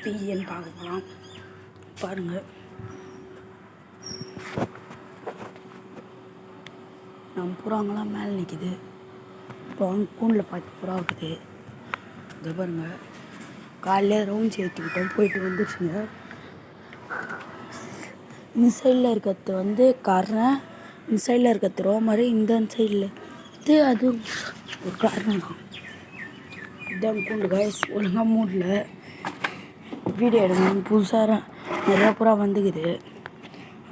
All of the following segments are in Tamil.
தீயன்னு பார்க்கலாம். பாருங்கள், நம்ம புறாங்களாம் மேலே நிற்கிது. இப்போ கூண்டில் பார்த்து புறா இருக்குது. இது பாருங்கள், காலையில் ரவுண்ட்ஸ் ஏற்றிக்கிட்டோம், போயிட்டு வந்துடுச்சுங்க. இந்த சைடில் இருக்கிறது வந்து கரை, இந்த சைடில் இருக்கிறது ரோமரு, இந்த சைடில் இது அது ஒரு காரணம் தான். இதுதான் கூண்டு காய்ஸ். ஒழுங்காக மூடல, வீடியோ எடுக்கணும். புதுசாக நிறையா புறா வந்துக்குது,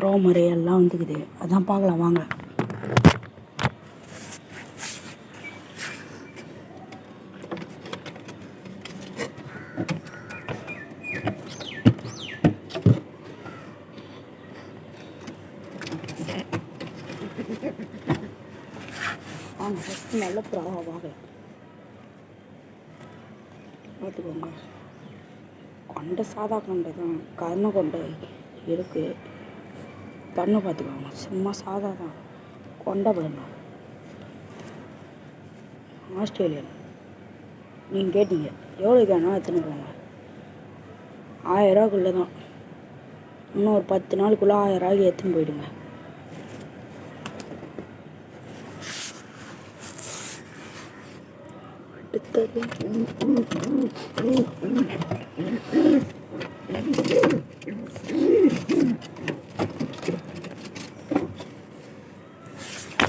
ரோமரு எல்லாம் வந்துக்குது. அதான் பார்க்கலாம் வாங்க. வாங்க, ஃபஸ்ட்டு நல்ல புறாவாக பார்க்கலாம். பார்த்துக்கோங்க, கொண்டை சாதா கொண்டை தான், கருணை கொண்டை இருக்குது. கண்ணு பார்த்துக்கோங்க, சும்மா சாதா தான். கொண்டை வேணும். ஆஸ்திரேலியன் நீங்கள் கேட்டீங்க, எவ்வளோக்கு வேணால் எடுத்துன்னு போங்க. 1000 ரூபாக்குள்ளே தான். இன்னும் ஒரு 10 நாளுக்குள்ளே 1000 ரூபாய்க்கு எடுத்துன்னு போயிடுங்க. அடுத்தது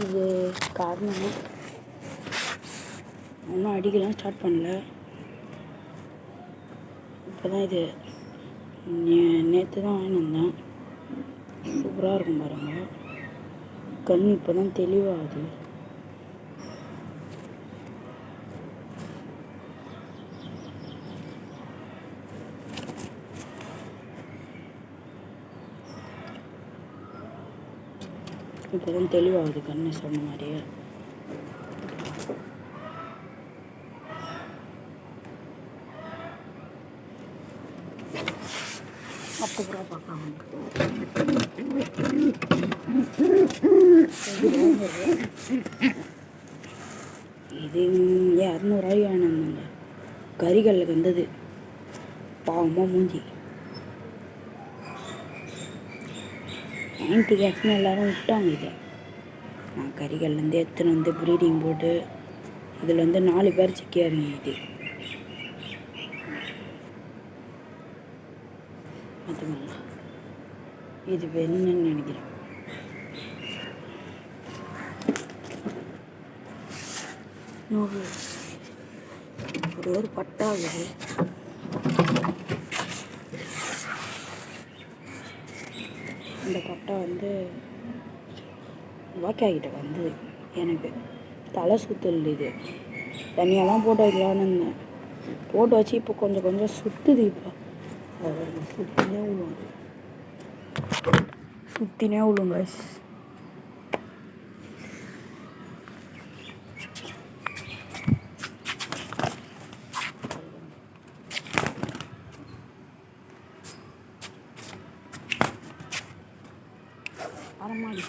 இது காரணம் ஒன்றும் அடிக்கலாம் ஸ்டார்ட் பண்ணல. இப்போ தான் இது நேற்று தான் வாங்கிட்டு வந்தேன். சூப்பராக இருக்கும் பாருங்கள். கண் இப்போ தான் தெளிவாகுது. இப்போ தான் தெளிவாகுது கண்ணு, சொன்ன மாதிரியே. அப்புறம் பார்க்கலாம். இது 200 ரூபாய்க்கு வாங்கினாங்க. கறிகளில் வந்தது பாவமாக மூஞ்சி. ஆன்டி கேட்ஸ்னு எல்லோரும் விட்டாங்க. இதை நான் கறிகள்லேருந்து எடுத்துன்னு வந்து ப்ரீடிங் போட்டு இதில் வந்து 4 பேர் சிக்கியாக இறங்கிது. பார்த்துக்கோங்க, இது வேணும்னு நினைக்கிறேன். ஒரு பட்டாகுது. இந்த பட்டா வந்து வாக்கியாகிட்ட வந்து எனக்கு தலை சுத்தல். இது தண்ணியெல்லாம் போட்டு வைக்கலான்னு இருந்தேன், போட்டு வச்சு இப்போ கொஞ்சம் கொஞ்சம் சுற்றுது. இப்போ சுற்றினே விழுவாங்க, சுற்றினே விழுங்க. வரமாடி